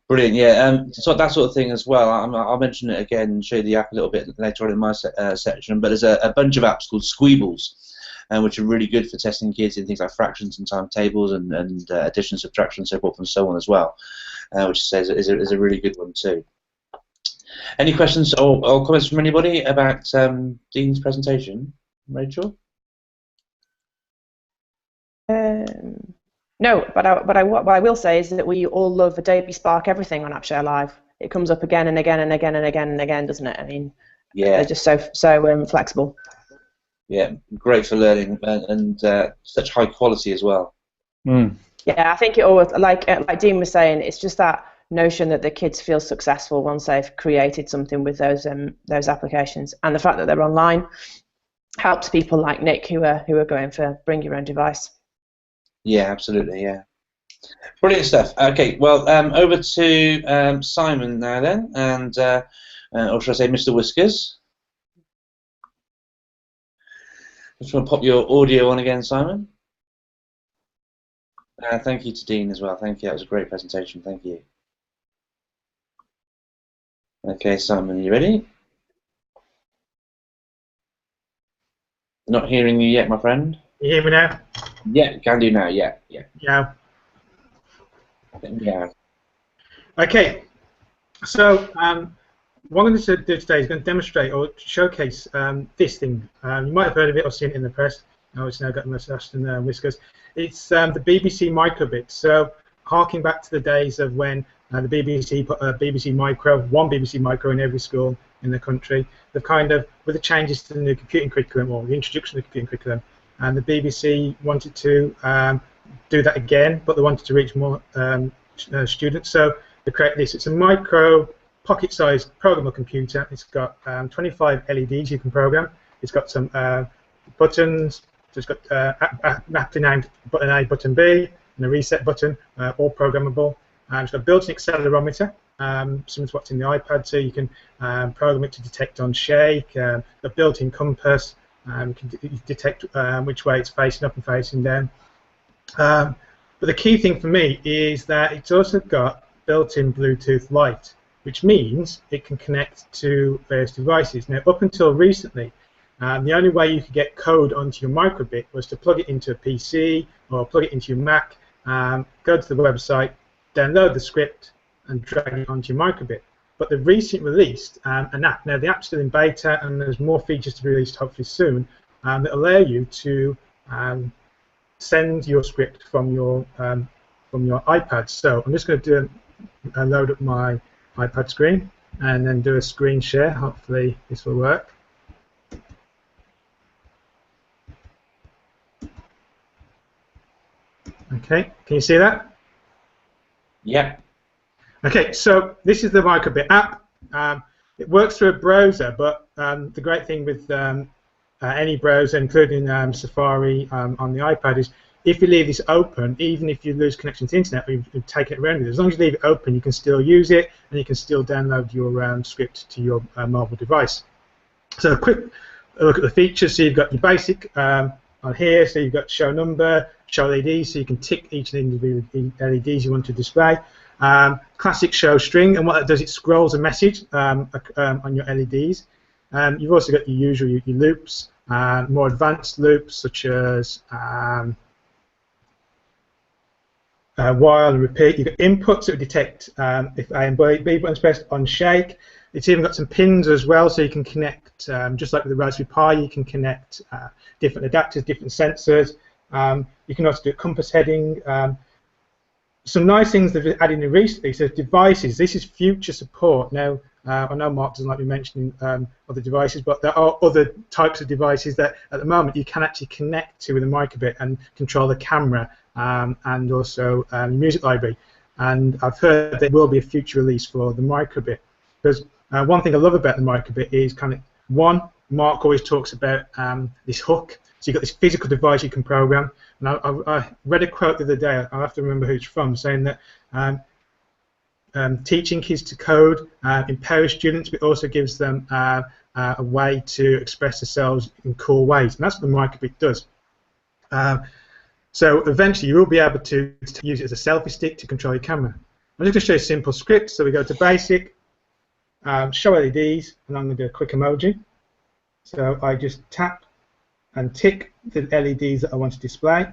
Brilliant, yeah. So that sort of thing as well. I'll mention it again and show you the app a little bit later on in my section. But there's a bunch of apps called Squeebles, which are really good for testing kids in things like fractions and timetables and addition, subtraction, so forth and so on as well, which is a really good one too. Any questions or comments from anybody about Dean's presentation, Rachel? No, but what I will say is that we all love Adobe Spark everything on AppShare Live. It comes up again and again and again and again and again, doesn't it? I mean, yeah, they're just so flexible. Yeah, great for learning and such high quality as well. Mm. Yeah, I think it always, like Dean was saying, it's just that notion that the kids feel successful once they've created something with those applications, and the fact that they're online helps people like Nick who are going for bring your own device. Yeah, absolutely. Yeah, brilliant stuff. Okay, well, over to Simon now then, and or should I say, Mr. Whiskers? Just want to pop your audio on again, Simon. Thank you to Dean as well. Thank you. That was a great presentation. Thank you. Okay, Simon, are you ready? Not hearing you yet, my friend. You hear me now? Yeah, can do now. Yeah. Yeah. Yeah. Okay. So what I'm going to do today is going to demonstrate or showcase this thing. You might have heard of it or seen it in the press. Oh, it's now got mustache and whiskers. It's the BBC microbit. So harking back to the days of when the BBC put a one BBC Micro in every school in the country. They've kind of, with the changes to the new computing curriculum or the introduction of the computing curriculum, and the BBC wanted to do that again, but they wanted to reach more students. So they created this. It's a micro, pocket-sized programmable computer. It's got 25 LEDs you can program. It's got some buttons. So it's got aptly named button A, button B, and a reset button, all programmable. It's got a built-in accelerometer, similar to what's in the iPad, so you can program it to detect on shake. A built-in compass, can detect which way it's facing up and facing down. But the key thing for me is that it's also got built-in Bluetooth Lite, which means it can connect to various devices. Now, up until recently, the only way you could get code onto your microbit was to plug it into a PC or plug it into your Mac, go to the website, download the script, and drag it onto your microbit. But they've recently released an app. Now, the app's still in beta, and there's more features to be released hopefully soon that allow you to send your script from your iPad. So I'm just going to load up my iPad screen and then do a screen share. Hopefully this will work. Okay, can you see that? Yeah. Okay, so this is the microbit app. It works through a browser, but the great thing with any browser, including Safari on the iPad, is if you leave this open, even if you lose connection to the internet, you've taken it around with you. As long as you leave it open, you can still use it, and you can still download your script to your mobile device. So a quick look at the features. So you've got your basic on here. So you've got show number, show LEDs, so you can tick each of the LEDs you want to display. Classic show string, and what that does, it scrolls a message on your LEDs. You've also got your usual your loops, more advanced loops such as while and repeat. You've got inputs that will detect if A and B buttons pressed on shake. It's even got some pins as well, so you can connect, just like with the Raspberry Pi, you can connect different adapters, different sensors. You can also do compass heading. Some nice things they've added in recently. So devices, this is future support. Now, I know Mark doesn't like me mentioning other devices, but there are other types of devices that at the moment you can actually connect to with a microbit and control the camera and also music library. And I've heard there will be a future release for the microbit. Because one thing I love about the microbit is Mark always talks about this hook. So you've got this physical device you can program. And I read a quote the other day, I'll have to remember who it's from, saying that teaching kids to code empowers students, but also gives them a way to express themselves in cool ways. And that's what the microbit does. So eventually you will be able to use it as a selfie stick to control your camera. I'm just going to show you a simple script. So we go to basic, show LEDs, and I'm going to do a quick emoji. So I just tap and tick the LEDs that I want to display.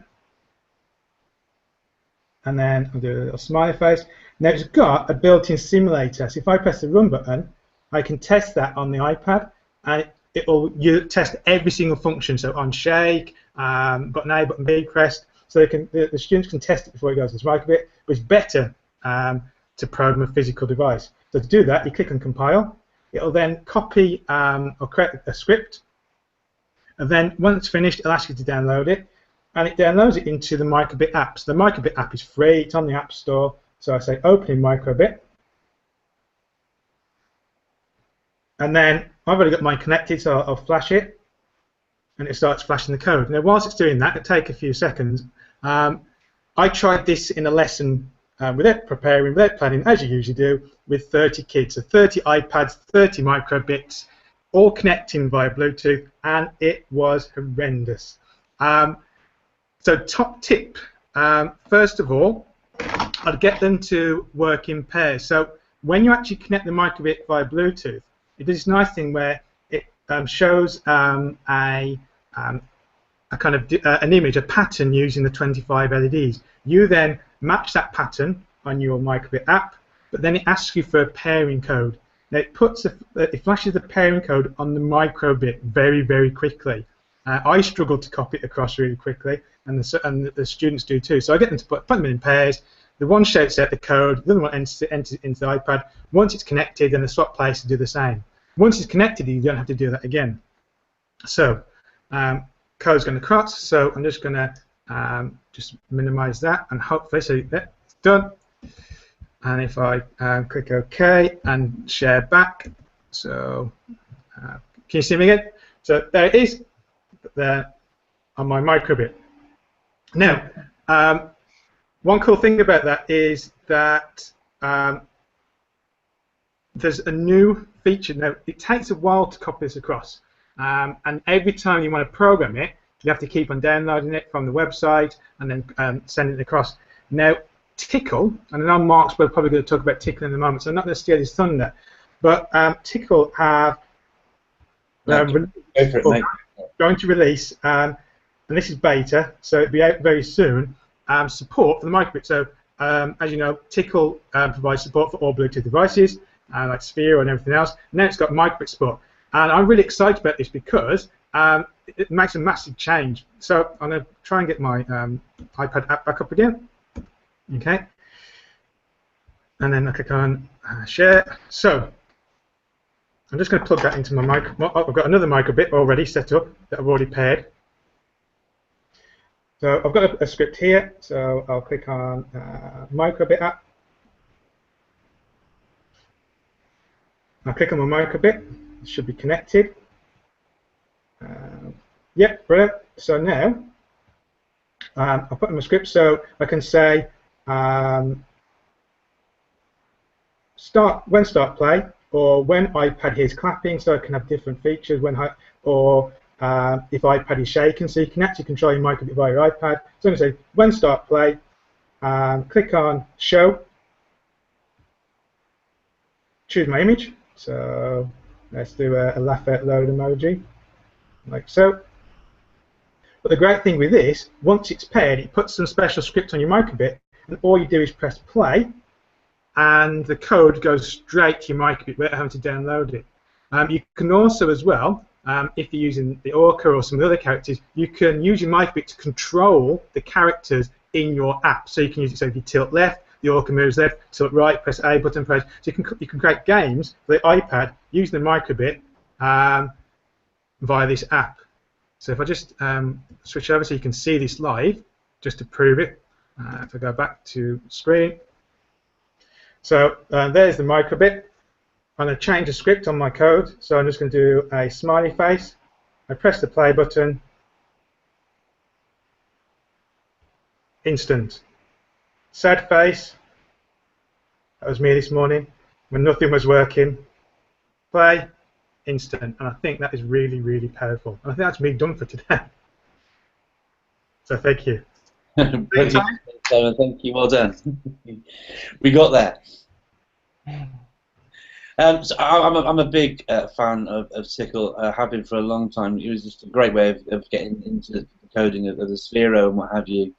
And then I'll do a little smiley face. Now it's got a built-in simulator. So if I press the run button, I can test that on the iPad, and it will test every single function. So on shake, button A, button B pressed. So the students can test it before it goes to the microbit, but it's better to program a physical device. So to do that, you click on compile. It'll then copy or create a script, and then once it's finished, it'll ask you to download it, and it downloads it into the microbit app. So the microbit app is free. It's on the App Store. So I say open in microbit, and then I've already got mine connected, so I'll flash it, and it starts flashing the code. Now, whilst it's doing that, it'll take a few seconds. I tried this in a lesson without preparing, without planning, as you usually do, with 30 kids. So 30 iPads, 30 microbits, all connecting via Bluetooth, and it was horrendous. So top tip, first of all, I'd get them to work in pairs. So when you actually connect the microbit via Bluetooth, it does this nice thing where it shows a kind of an image, a pattern using the 25 LEDs. You then match that pattern on your microbit app, but then it asks you for a pairing code. Now it flashes the pairing code on the microbit very, very quickly. I struggle to copy it across really quickly, and the students do too. So I get them to put them in pairs. The one shouts out the code, the other one enters it into the iPad. Once it's connected, then the swap place to do the same. Once it's connected, you don't have to do that again. So code's going to cross, so I'm just going to just minimize that, and hopefully, so that's done. And if I click OK and share back, so can you see me again? So there it is, there on my microbit. Now, one cool thing about that is that there's a new feature. Now, it takes a while to copy this across, and every time you want to program it, you have to keep on downloading it from the website and then sending it across. Now, Tickle, and I know Mark's probably going to talk about Tickle in a moment, so I'm not going to steal his thunder, but Tickle have going to release, and this is beta, so it'll be out very soon, support for the microbit. So, as you know, Tickle provides support for all Bluetooth devices, like Sphere and everything else. Now it's got microbit support, and I'm really excited about this because it makes a massive change. So I'm going to try and get my iPad app back up again. Okay, and then I click on share. So I'm just going to plug that into my mic. I've got another microbit already set up that I've already paired. So I've got a script here. So I'll click on microbit app. I'll click on my microbit. It should be connected. Yep, brilliant. So now I'll put in my script, so I can say start play, or when iPad is clapping, so I can have different features when or if iPad is shaking, so you can actually control your microbit via your iPad. So I'm going to say when start play, click on show, choose my image. So let's do a laugh out loud emoji, like so. But the great thing with this, once it's paired, it puts some special script on your microbit, and all you do is press play, and the code goes straight to your microbit without having to download it. You can also, as well, if you're using the Orca or some of the other characters, you can use your microbit to control the characters in your app. So you can use it, so if you tilt left, the Orca moves left, tilt right, press A button, press. So you can create games for the iPad using the microbit via this app. So if I just switch over so you can see this live, just to prove it, if I go back to screen. So there's the microbit. I'm going to change the script on my code, so I'm just going to do a smiley face. I press the play button. Instant. Sad face. That was me this morning when nothing was working. Play. Instant. And I think that is really, really powerful. And I think that's me done for today. So thank you. Simon, thank you. Well done. We got there. So I'm a big fan of Tickle. Have been for a long time. It was just a great way of getting into the coding of the Sphero and what have you.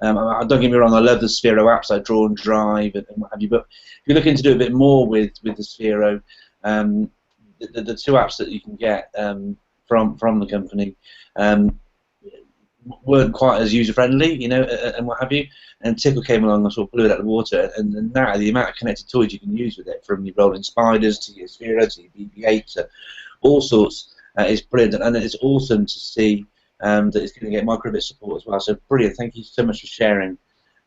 Don't get me wrong, I love the Sphero apps like Draw and Drive and what have you. But if you're looking to do a bit more with the Sphero, the two apps that you can get from the company weren't quite as user friendly, you know, and what have you. And Tickle came along and sort of blew it out of the water. And now the amount of connected toys you can use with it, from your rolling spiders to your Sphero to your BB-8 to all sorts, is brilliant. And it's awesome to see that it's going to get microbit support as well. So brilliant. Thank you so much for sharing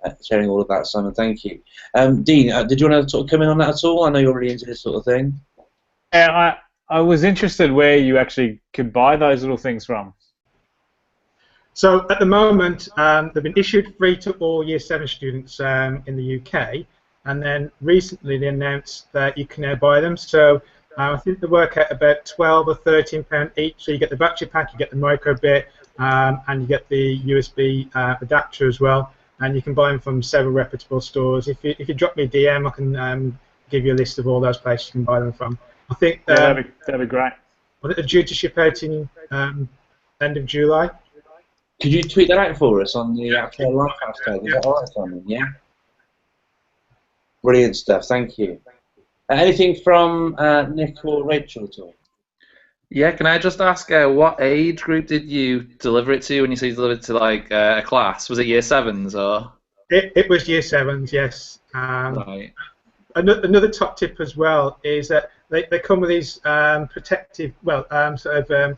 all of that, Simon. Thank you. Dean, did you want to sort of come in on that at all? I know you're really into this sort of thing. Yeah, I was interested where you actually could buy those little things from. So at the moment, they've been issued free to all Year 7 students in the UK, and then recently they announced that you can now buy them. So I think they work at about £12 or £13 each. So you get the battery pack, you get the microbit, and you get the USB adapter as well. And you can buy them from several reputable stores. If you drop me a DM, I can give you a list of all those places you can buy them from. I think that'd be great. They're due to ship out in end of July. Could you tweet that out for us on the actual live hashtag? Is that all right, Simon? Yeah? Brilliant stuff, thank you. Anything from Nick or Rachel at all? Yeah, can I just ask, what age group did you deliver it to when you say you delivered it to like a class? Was it Year 7s or? It was Year 7s, yes. Right. Another top tip as well is that they come with these protective,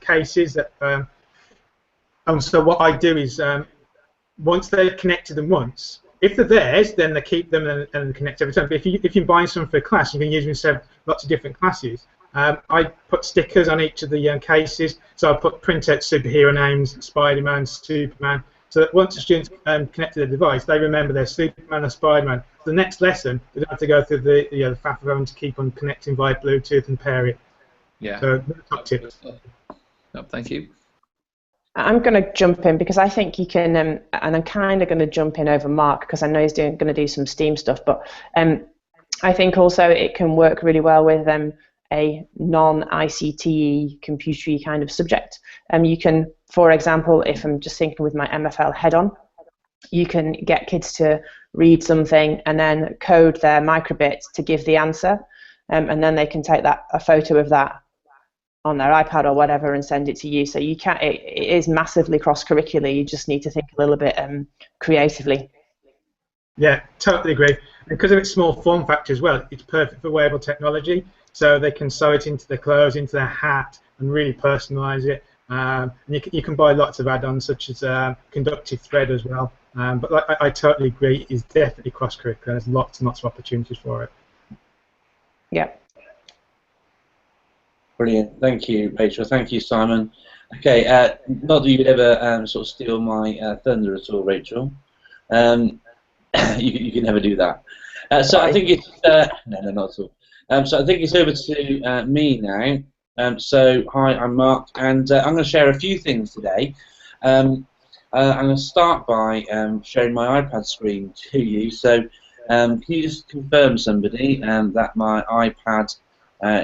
cases that. So what I do is, once they've connected them once, if they're theirs, then they keep them and connect every time. But if you're buying some for a class, you can use them in lots of different classes. I put stickers on each of the cases, so I print out superhero names, Spider-Man, Superman, so that once the students connect to their device, they remember their Superman or Spider-Man. The next lesson, they don't have to go through the faff of having to keep on connecting via Bluetooth and pair it. Yeah. So top tip. No, thank you. I'm going to jump in because I think you can, and I'm kind of going to jump in over Mark because I know he's going to do some STEAM stuff, but I think also it can work really well with a non-ICTE computery kind of subject. You can, for example, if I'm just thinking with my MFL head-on, you can get kids to read something and then code their microbit to give the answer, and then they can take a photo of that on their iPad or whatever and send it to you. So you can. It is massively cross-curricular. You just need to think a little bit creatively. Yeah, totally agree. Because of its small form factor as well, it's perfect for wearable technology. So they can sew it into their clothes, into their hat, and really personalise it. And you can buy lots of add-ons such as conductive thread as well. But I totally agree. It's definitely cross-curricular. There's lots and lots of opportunities for it. Yeah. Brilliant. Thank you, Rachel. Thank you, Simon. Okay, not that you would ever sort of steal my thunder at all, Rachel. You can never do that. So I think it's no, not at all. So I think it's over to me now. So hi, I'm Mark, and I'm going to share a few things today. I'm going to start by sharing my iPad screen to you. So can you just confirm, somebody, that my iPad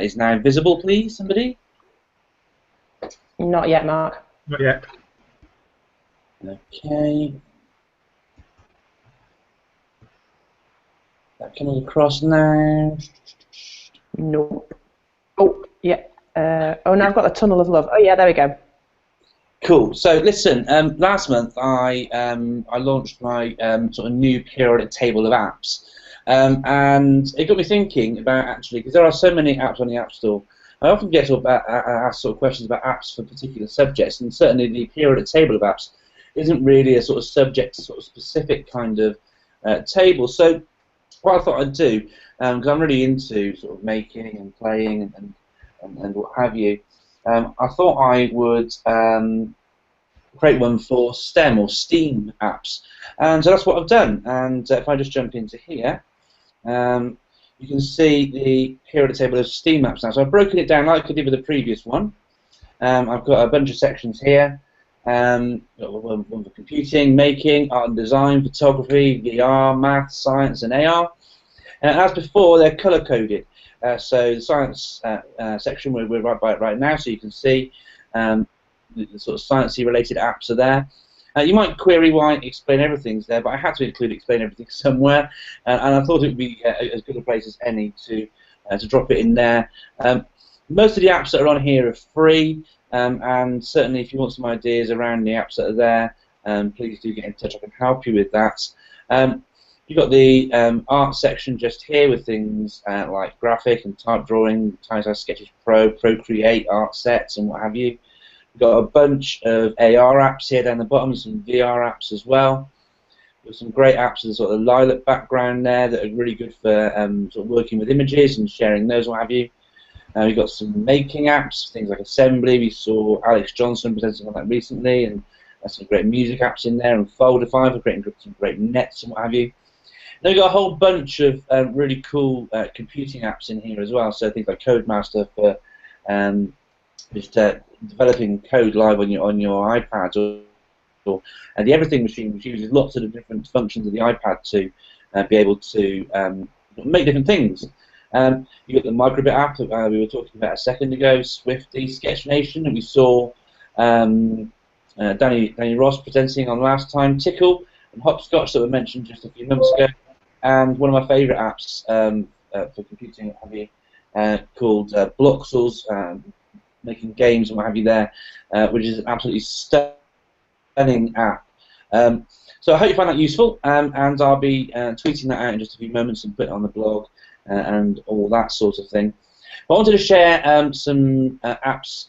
is now visible, please, somebody? Not yet, Mark. Not yet. Okay. That coming across now. Nope. Oh, yeah. Oh, now I've got a tunnel of love. Oh, yeah, there we go. Cool. So listen, last month I launched my sort of new periodic table of apps, and it got me thinking about, actually, because there are so many apps on the App Store. I often get asked sort of questions about apps for particular subjects, and certainly the periodic table of apps isn't really a sort of subject sort of specific kind of table. So what I thought I'd do, because I'm really into sort of making and playing and what have you, I thought I would create one for STEM or STEAM apps, and so that's what I've done. And if I just jump into here, you can see the periodic table of STEAM apps now. So I've broken it down like I did with the previous one. I've got a bunch of sections here, One for computing, making, art and design, photography, VR, maths, science, and AR. And as before, they're color-coded. So the science section we're right by it right now, so you can see the sort of sciencey related apps are there. You might query why Explain Everything's there, but I had to include Explain Everything somewhere, and I thought it would be as good a place as any to drop it in there. Most of the apps that are on here are free, and certainly if you want some ideas around the apps that are there, please do get in touch. I can help you with that. You've got the art section just here with things like graphic and type drawing, Times Sketches Pro, Procreate, art sets, and what have you. We've got a bunch of AR apps here down the bottom, some VR apps as well. There's some great apps with a sort of lilac background there that are really good for sort of working with images and sharing those, what have you. We've got some making apps, things like Assembly. We saw Alex Johnson presenting on that recently, and there's some great music apps in there, and Foldify for creating some great nets and what have you. Then we've got a whole bunch of really cool computing apps in here as well, so things like Codemaster for just developing code live on your iPad, and the Everything Machine, which uses lots of the different functions of the iPad to be able to make different things. You've got the Microbit app that we were talking about a second ago, Swifty, Sketch Nation, and we saw Danny Ross presenting on last time, Tickle, and Hopscotch that were mentioned just a few months ago, and one of my favourite apps for computing, what have you, called Bloxels, making games and what have you there, which is an absolutely stunning app. So I hope you find that useful, and I'll be tweeting that out in just a few moments and put it on the blog and all that sort of thing. But I wanted to share some apps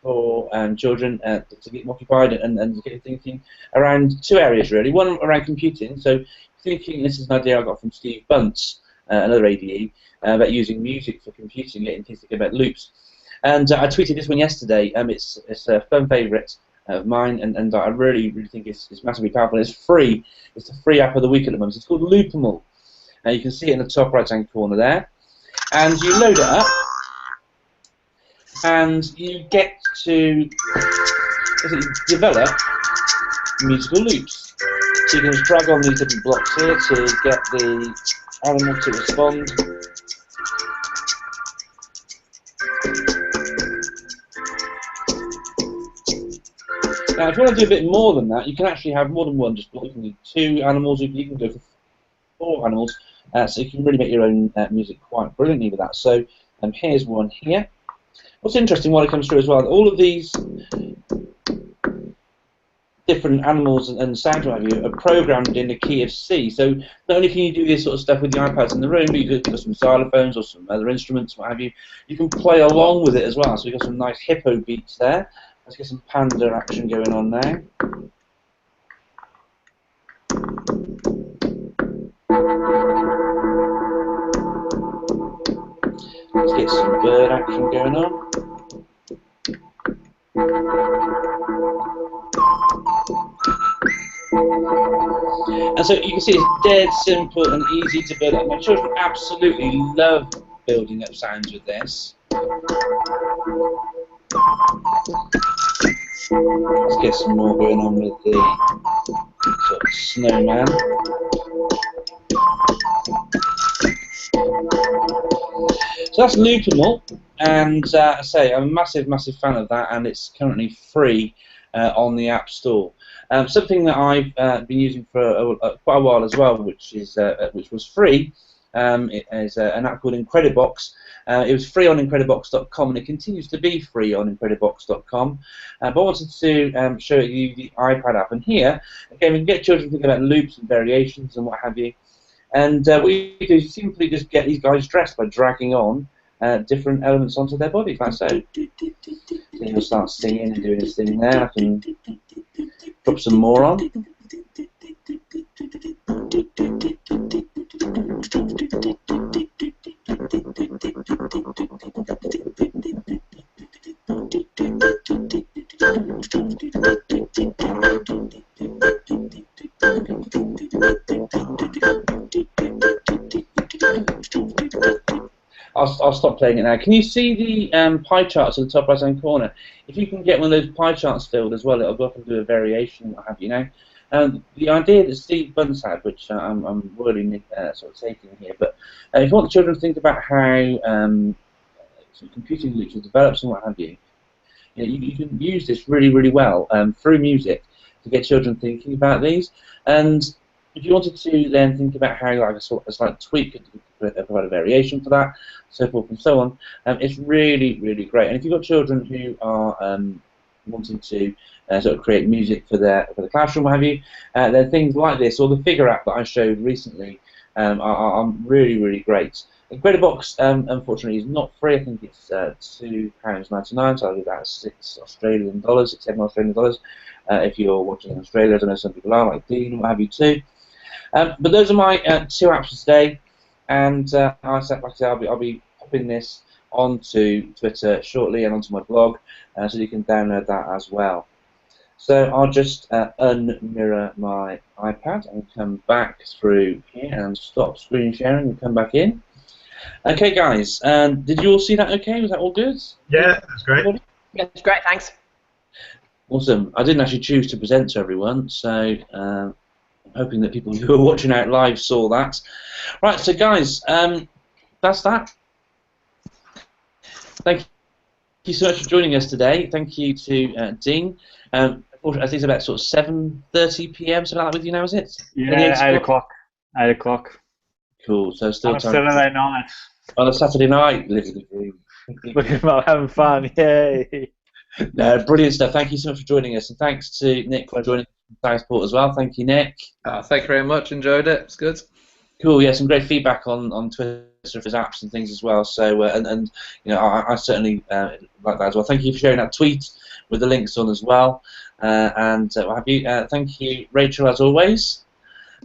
for children to get them occupied and to get thinking around two areas really. One around computing, so thinking, this is an idea I got from Steve Bunce, another ADE, about using music for computing, getting kids to think about loops. And I tweeted this one yesterday. It's a fun favourite of mine, and I really think it's massively powerful. It's free. It's the free app of the week at the moment. It's called Loopable. You can see it in the top right-hand corner there. And you load it up, and you get to develop musical loops. So you can just drag on these different blocks here to get the animal to respond. Now, if you want to do a bit more than that, you can actually have more than one. Just you can do 2 animals. You can go for 4 animals. So you can really make your own music quite brilliantly with that. So here's one here. What's interesting while it comes through as well, all of these different animals and sounds what have you are programmed in the key of C. So not only can you do this sort of stuff with the iPads in the room, but you can got some xylophones or some other instruments, what have you. You can play along with it as well. So we've got some nice hippo beats there. Let's get some panda action going on now. Let's get some bird action going on. And so you can see it's dead simple and easy to build up. My children absolutely love building up sounds with this. Let's get some more going on with the sort of snowman. So that's Loopable, and I say I'm a massive fan of that, and it's currently free on the App Store. Something that I've been using for quite a while as well, which was free, it is an app called Incredibox. It was free on Incredibox.com, and it continues to be free on Incredibox.com. But I wanted to show you the iPad app, and here again we can get children thinking about loops and variations and what have you. And what you do is simply just get these guys dressed by dragging on different elements onto their bodies, like so. So he'll start singing and doing his thing there. I can drop some more on. I'll stop playing it now. Can you see the pie charts at the top right-hand corner? If you can get one of those pie charts filled as well, it'll go up and do a variation, what have you now. The idea that Steve Bunce had, which I'm really sort of taking here, but if you want the children to think about how sort of computing literature develops and what have you, you can use this really, really well through music to get children thinking about these. And if you wanted to then think about how like a slight tweak could provide a variation for that, so forth and so on, it's really, really great. And if you've got children who are wanting to sort of create music for the classroom, what have you, then things like this or the figure app that I showed recently are really, really great. The Creator Box, unfortunately, is not free. I think it's £2.99, so I think that's $6 Australian dollars, $6 if you're watching in Australia. I don't know, some people are, like Dean, what have you too. But those are my 2 apps for today, and like I said, I'll be popping this onto Twitter shortly and onto my blog, so you can download that as well. So I'll just unmirror my iPad and come back through here and stop screen sharing and come back in. Okay, guys, did you all see that okay? Was that all good? Yeah, that's great. Yeah, it's great, thanks. Awesome. I didn't actually choose to present to everyone, so I'm hoping that people who are watching out live saw that. Right, so guys, that's that. Thank you so much for joining us today. Thank you to Dean. I think it's about sort of 7:30 p.m. something like that with you now, is it? Yeah, 8 o'clock. 8 o'clock. Cool. So still On a time. Saturday night. On a Saturday night, living the dream. Look at them having fun. Yay. No, brilliant stuff. Thank you so much for joining us, and thanks to Nick for joining Southport as well. Thank you, Nick. Thank you very much. Enjoyed it. It's good. Cool. Yeah, some great feedback on Twitter for his apps and things as well. So and you know, I certainly like that as well. Thank you for sharing that tweet with the links on as well. And what have you? Thank you, Rachel, as always.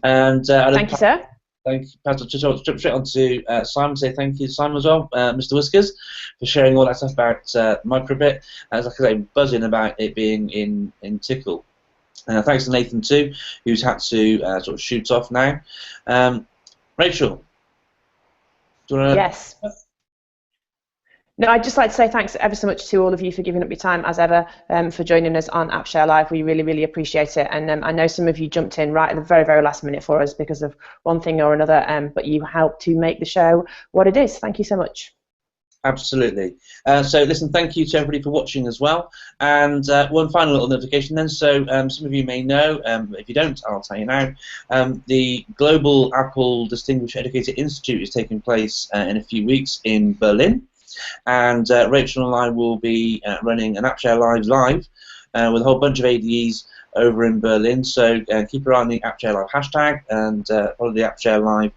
And Thank you, sir. Thank you, Pastor. Just jump straight on to Simon. Say thank you, Simon, as well, Mr. Whiskers, for sharing all that stuff about Microbit. As like I say, buzzing about it being in Tickle. Thanks to Nathan too, who's had to sort of shoot off now. Rachel, do you want to? Yes. No, I'd just like to say thanks ever so much to all of you for giving up your time, as ever, for joining us on AppShare Live. We really, really appreciate it. And I know some of you jumped in right at the very, very last minute for us because of one thing or another, but you helped to make the show what it is. Thank you so much. Absolutely. So listen, thank you to everybody for watching as well. And one final little notification then. So some of you may know, if you don't, I'll tell you now, the Global Apple Distinguished Educator Institute is taking place in a few weeks in Berlin. And Rachel and I will be running an AppShare Live with a whole bunch of ADEs over in Berlin. So keep your eye on the AppShare Live hashtag and follow the AppShare Live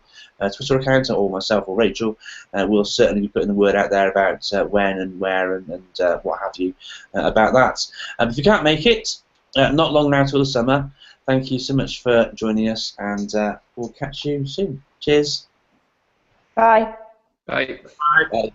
Twitter account, or myself or Rachel. We'll certainly be putting the word out there about when and where and what have you about that. If you can't make it, not long now till the summer. Thank you so much for joining us, and we'll catch you soon. Cheers. Bye. Bye. Bye. Bye.